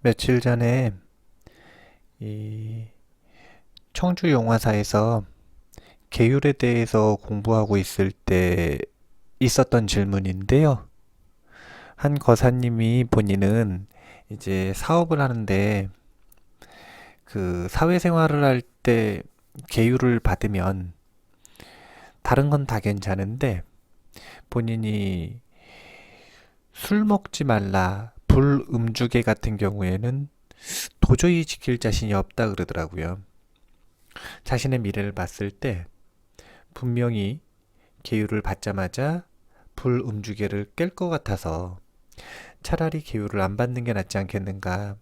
며칠 전에 이 청주 용화사에서 계율에 대해서 공부하고 있을 때 있었던 질문인데요. 한 거사님이 본인은 이제 사업을 하는데 그 사회생활을 할 때 계율을 받으면 다른 건 다 괜찮은데 본인이 술 먹지 말라, 불음주계 같은 경우에는 도저히 지킬 자신이 없다 그러더라고요. 자신의 미래를 봤을 때 분명히 계율을 받자마자 불음주계를 깰 것 같아서 차라리 계율을 안 받는 게 낫지 않겠는가.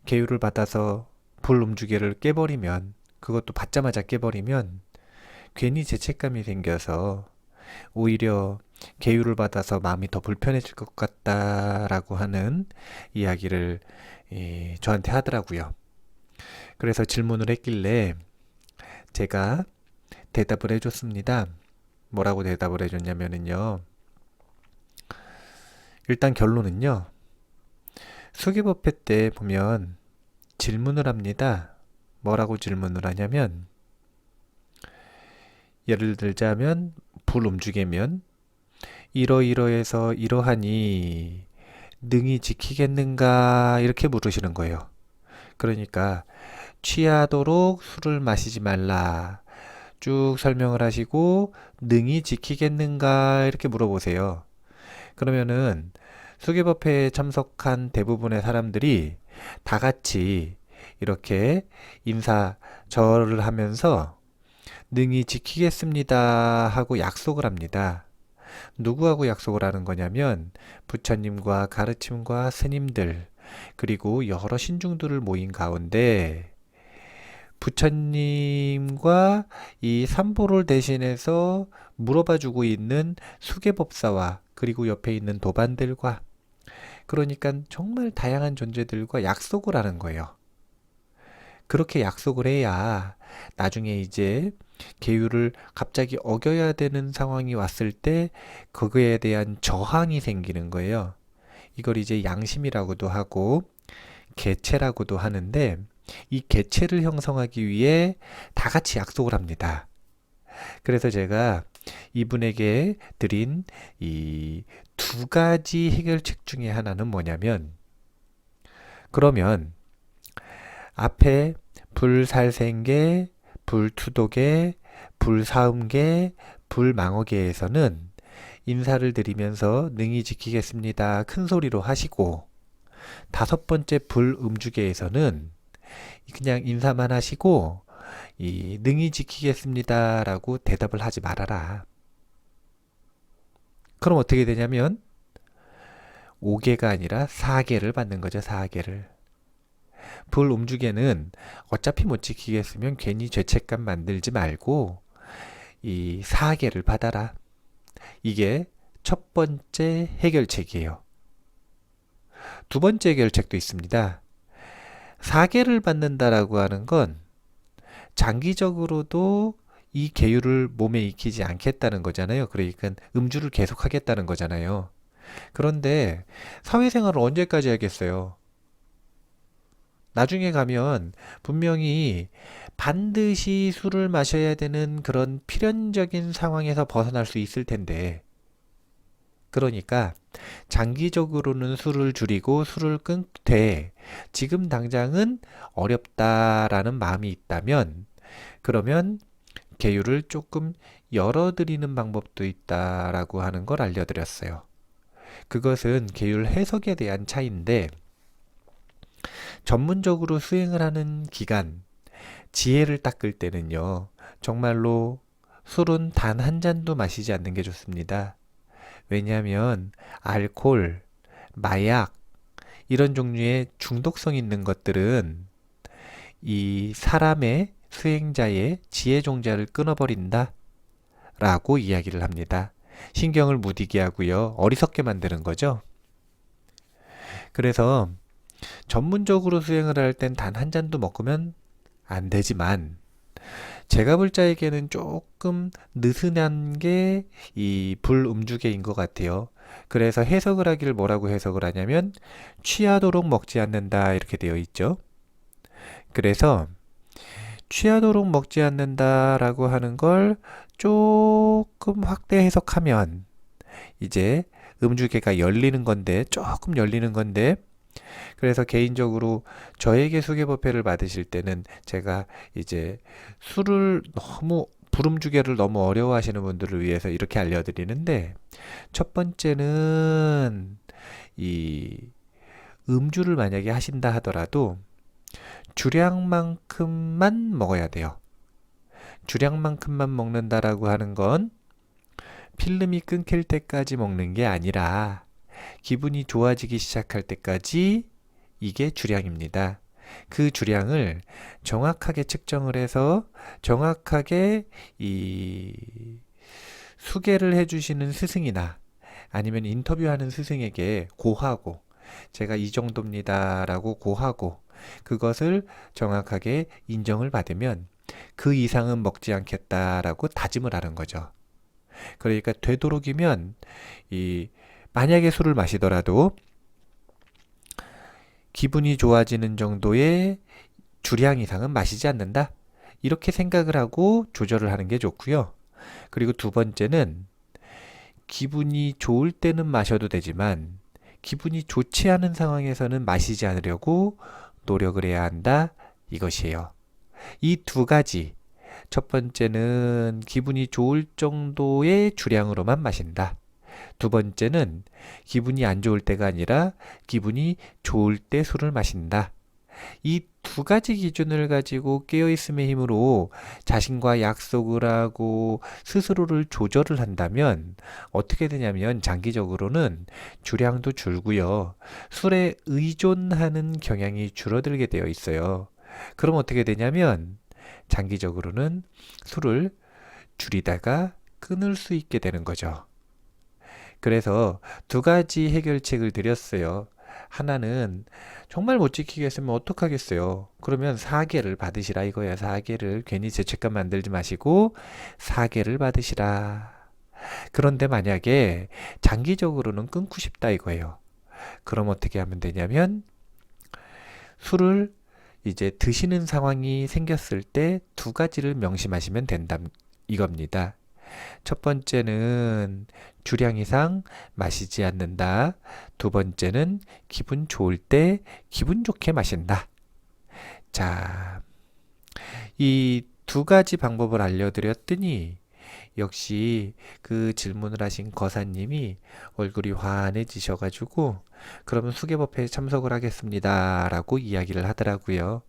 계율을 받아서 불음주계를 깨버리면, 그것도 받자마자 깨버리면 괜히 죄책감이 생겨서 오히려 계율을 받아서 마음이 더 불편해질 것 같다라고 하는 이야기를 저한테 하더라고요. 그래서 질문을 했길래 제가 대답을 해줬습니다. 뭐라고 대답을 해줬냐면요. 일단 결론은요. 수기법회 때 보면 질문을 합니다. 뭐라고 질문을 하냐면 예를 들자면 불움주개면 이러이러해서 이러하니 능히 지키겠는가 이렇게 물으시는 거예요. 그러니까 취하도록 술을 마시지 말라 쭉 설명을 하시고 능히 지키겠는가 이렇게 물어보세요. 그러면은 수개법회에 참석한 대부분의 사람들이 다 같이 이렇게 인사절을 하면서 능히 지키겠습니다 하고 약속을 합니다. 누구하고 약속을 하는 거냐면 부처님과 가르침과 스님들 그리고 여러 신중들을 모인 가운데 부처님과 이 삼보를 대신해서 물어봐주고 있는 수계법사와 그리고 옆에 있는 도반들과 그러니까 정말 다양한 존재들과 약속을 하는 거예요. 그렇게 약속을 해야 나중에 이제 계율을 갑자기 어겨야 되는 상황이 왔을 때 그거에 대한 저항이 생기는 거예요. 이걸 이제 양심이라고도 하고 개체라고도 하는데 이 개체를 형성하기 위해 다 같이 약속을 합니다. 그래서 제가 이분에게 드린 이 두 가지 해결책 중에 하나는 뭐냐면 그러면 앞에 불살생계, 불투독계, 불사음계, 불망어계에서는 인사를 드리면서 능히 지키겠습니다. 큰 소리로 하시고 다섯 번째 불음주계에서는 그냥 인사만 하시고 이 능히 지키겠습니다라고 대답을 하지 말아라. 그럼 어떻게 되냐면 5개가 아니라 4개를 받는 거죠. 4개를. 불음주계는 어차피 못 지키겠으면 괜히 죄책감 만들지 말고 이 4개를 받아라. 이게 첫 번째 해결책이에요. 두 번째 해결책도 있습니다. 4개를 받는다라고 하는 건 장기적으로도 이 계율을 몸에 익히지 않겠다는 거잖아요. 그러니까 음주를 계속하겠다는 거잖아요. 그런데 사회생활을 언제까지 하겠어요? 나중에 가면 분명히 반드시 술을 마셔야 되는 그런 필연적인 상황에서 벗어날 수 있을 텐데, 그러니까 장기적으로는 술을 줄이고 술을 끊되 지금 당장은 어렵다라는 마음이 있다면, 그러면 계율을 조금 열어드리는 방법도 있다라고 하는 걸 알려드렸어요. 그것은 계율 해석에 대한 차이인데, 전문적으로 수행을 하는 기간, 지혜를 닦을 때는요, 정말로 술은 단 한 잔도 마시지 않는 게 좋습니다. 왜냐하면 알코올, 마약, 이런 종류의 중독성 있는 것들은 이 사람의 수행자의 지혜 종자를 끊어버린다 라고 이야기를 합니다. 신경을 무디게 하고요. 어리석게 만드는 거죠. 그래서 전문적으로 수행을 할 땐 단 한 잔도 먹으면 안 되지만 제가 볼 자에게는 조금 느슨한 게 이 불음주계인 것 같아요. 그래서 해석을 하기를 뭐라고 해석을 하냐면 취하도록 먹지 않는다 이렇게 되어 있죠. 그래서 취하도록 먹지 않는다라고 하는 걸 조금 확대 해석하면 이제 음주계가 열리는 건데, 조금 열리는 건데, 그래서 개인적으로 저에게 수개법회를 받으실 때는 제가 이제 술을 너무 불음주계를 너무 어려워하시는 분들을 위해서 이렇게 알려드리는데, 첫 번째는 이 음주를 만약에 하신다 하더라도 주량만큼만 먹어야 돼요. 주량만큼만 먹는다라고 하는 건 필름이 끊길 때까지 먹는 게 아니라 기분이 좋아지기 시작할 때까지 이게 주량입니다. 그 주량을 정확하게 측정을 해서 정확하게 이 수계를 해주시는 스승이나 아니면 인터뷰하는 스승에게 고하고 제가 이 정도입니다라고 고하고 그것을 정확하게 인정을 받으면 그 이상은 먹지 않겠다라고 다짐을 하는 거죠. 그러니까 되도록이면 이 만약에 술을 마시더라도 기분이 좋아지는 정도의 주량 이상은 마시지 않는다. 이렇게 생각을 하고 조절을 하는 게 좋고요. 그리고 두 번째는 기분이 좋을 때는 마셔도 되지만 기분이 좋지 않은 상황에서는 마시지 않으려고 노력을 해야 한다. 이것이에요. 이 두 가지. 첫 번째는 기분이 좋을 정도의 주량으로만 마신다. 두 번째는 기분이 안 좋을 때가 아니라 기분이 좋을 때 술을 마신다. 이 두 가지 기준을 가지고 깨어있음의 힘으로 자신과 약속을 하고 스스로를 조절을 한다면 어떻게 되냐면 장기적으로는 주량도 줄고요. 술에 의존하는 경향이 줄어들게 되어 있어요. 그럼 어떻게 되냐면 장기적으로는 술을 줄이다가 끊을 수 있게 되는 거죠. 그래서 두 가지 해결책을 드렸어요. 하나는 정말 못 지키겠으면 어떡하겠어요. 그러면 사계를 받으시라 이거야. 사계를 괜히 죄책감 만들지 마시고 사계를 받으시라. 그런데 만약에 장기적으로는 끊고 싶다 이거예요. 그럼 어떻게 하면 되냐면 술을 이제 드시는 상황이 생겼을 때 두 가지를 명심하시면 된다 이겁니다. 첫 번째는 주량 이상 마시지 않는다. 두 번째는 기분 좋을 때 기분 좋게 마신다. 자, 이 두 가지 방법을 알려드렸더니 역시 그 질문을 하신 거사님이 얼굴이 환해지셔가지고 그러면 수개법회에 참석을 하겠습니다 라고 이야기를 하더라고요.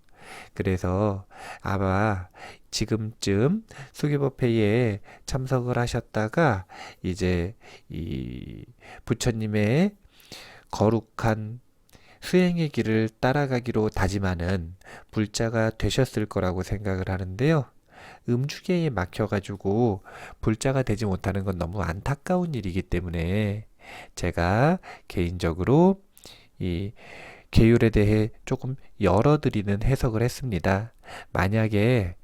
그래서 아마 지금쯤 수개법회에 참석을 하셨다가 이제 이 부처님의 거룩한 수행의 길을 따라가기로 다짐하는 불자가 되셨을 거라고 생각을 하는데요. 음주계에 막혀가지고 불자가 되지 못하는 건 너무 안타까운 일이기 때문에 제가 개인적으로 이 계율에 대해 조금 열어드리는 해석을 했습니다. 만약에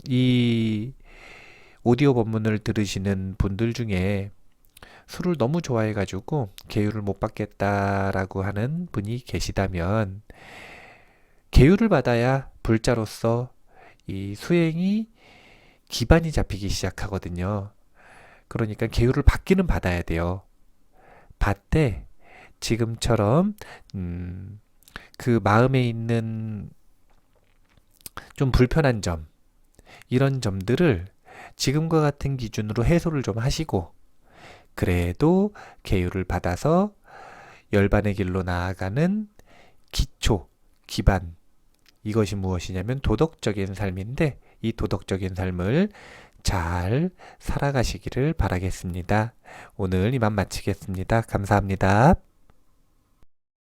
이 오디오 법문을 들으시는 분들 중에 술을 너무 좋아해가지고 계율을 못 받겠다라고 하는 분이 계시다면 계율을 받아야 불자로서 이 수행이 기반이 잡히기 시작하거든요. 그러니까 계율을 받기는 받아야 돼요. 받되 지금처럼 그 마음에 있는 좀 불편한 점 이런 점들을 지금과 같은 기준으로 해소를 좀 하시고 그래도 계율을 받아서 열반의 길로 나아가는 기초, 기반 이것이 무엇이냐면 도덕적인 삶인데 이 도덕적인 삶을 잘 살아가시기를 바라겠습니다. 오늘 이만 마치겠습니다. 감사합니다.